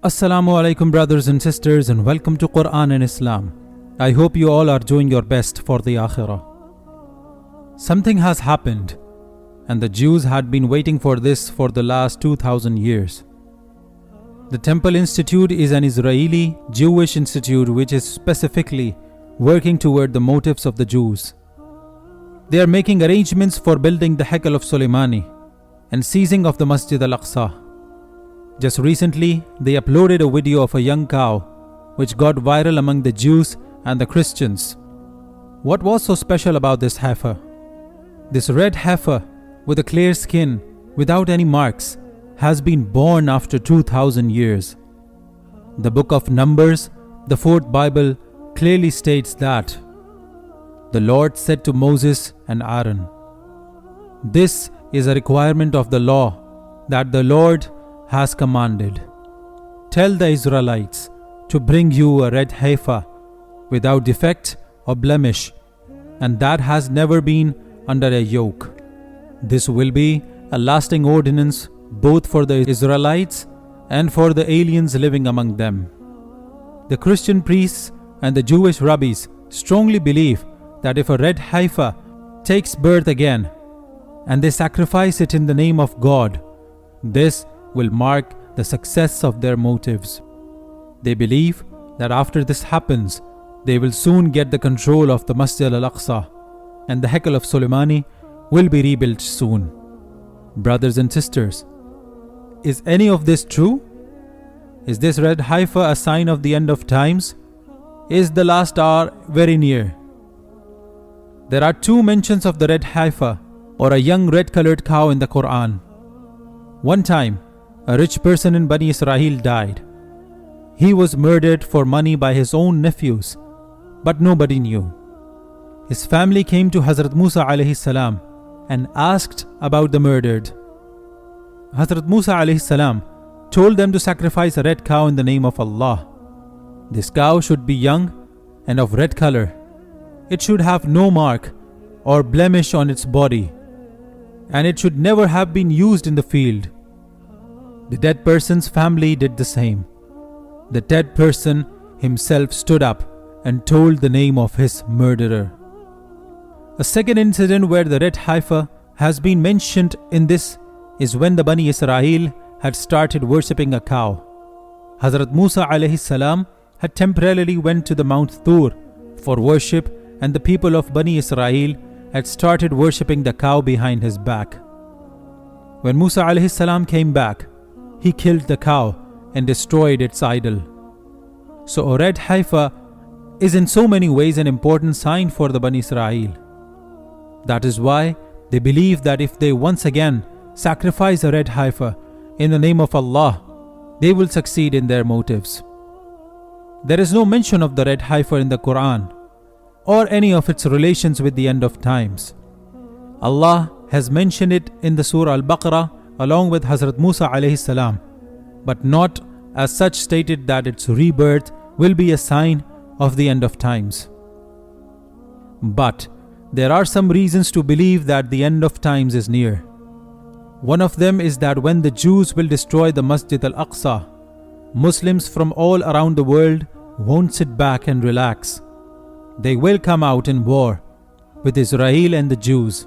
Assalamu alaikum brothers and sisters, and welcome to Quran and Islam. I hope you all are doing your best for the Akhirah. Something has happened, and the Jews had been waiting for this for the last 2000 years. The Temple Institute is an Israeli Jewish institute which is specifically working toward the motives of the Jews. They are making arrangements for building the Haikal of Soleimani and seizing of the Masjid al-Aqsa. Just recently, they uploaded a video of a young cow which got viral among the Jews and the Christians. What was so special about this heifer? This red heifer with a clear skin without any marks has been born after 2000 years. The book of Numbers, the fourth Bible, clearly states that the Lord said to Moses and Aaron, "This is a requirement of the law that the Lord has commanded. Tell the Israelites to bring you a red heifer without defect or blemish, and that has never been under a yoke. This will be a lasting ordinance both for the Israelites and for the aliens living among them." The Christian priests and the Jewish rabbis strongly believe that if a red heifer takes birth again and they sacrifice it in the name of God, this will mark the success of their motives. They believe that after this happens, they will soon get the control of the Masjid al-Aqsa and the Haikal of Soleimani will be rebuilt soon. Brothers and sisters, is any of this true? Is this red heifer a sign of the end of times? Is the last hour very near? There are two mentions of the red heifer or a young red-colored cow in the Quran. One time, a rich person in Bani Israel died. He was murdered for money by his own nephews, but nobody knew. His family came to Hazrat Musa alayhi salam and asked about the murdered. Hazrat Musa alayhi salam told them to sacrifice a red cow in the name of Allah. This cow should be young and of red color. It should have no mark or blemish on its body, and it should never have been used in the field. The dead person's family did the same. The dead person himself stood up and told the name of his murderer. A second incident where the red heifer has been mentioned in this is when the Bani Israel had started worshipping a cow. Hazrat Musa alayhi salam had temporarily went to the Mount Tur for worship, and the people of Bani Israel had started worshipping the cow behind his back. When Musa alayhi salam came back, he killed the cow and destroyed its idol. So a red heifer is in so many ways an important sign for the Bani Israel. That is why they believe that if they once again sacrifice a red heifer in the name of Allah, they will succeed in their motives. There is no mention of the red heifer in the Quran or any of its relations with the end of times. Allah has mentioned it in the Surah Al-Baqarah along with Hazrat Musa alayhi salam, but not as such stated that its rebirth will be a sign of the end of times. But there are some reasons to believe that the end of times is near. One of them is that when the Jews will destroy the Masjid al-Aqsa, Muslims from all around the world won't sit back and relax. They will come out in war with Israel and the Jews.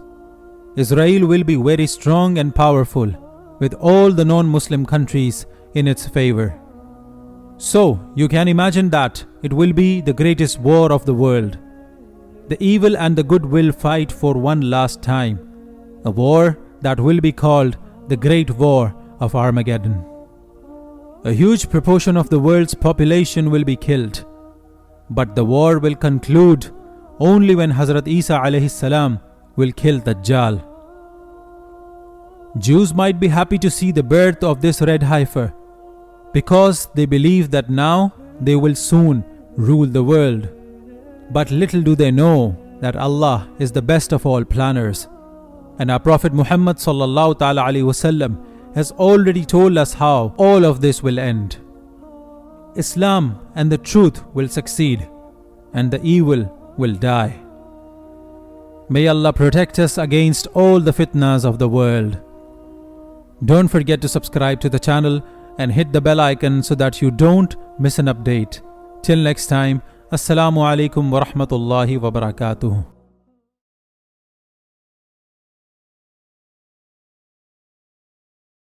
Israel will be very strong and powerful with all the non-Muslim countries in its favor. So you can imagine that it will be the greatest war of the world. The evil and the good will fight for one last time, a war that will be called the Great War of Armageddon. A huge proportion of the world's population will be killed, but the war will conclude only when Hazrat Isa alayhi salam will kill Dajjal. Jews might be happy to see the birth of this red heifer because they believe that now they will soon rule the world. But little do they know that Allah is the best of all planners, and our Prophet Muhammad sallallahu ta'ala alaihi wasallam has already told us how all of this will end. Islam and the truth will succeed, and the evil will die. May Allah protect us against all the fitnas of the world. Don't forget to subscribe to the channel and hit the bell icon so that you don't miss an update. Till next time, Assalamu alaikum wa rahmatullahi wa barakatuh.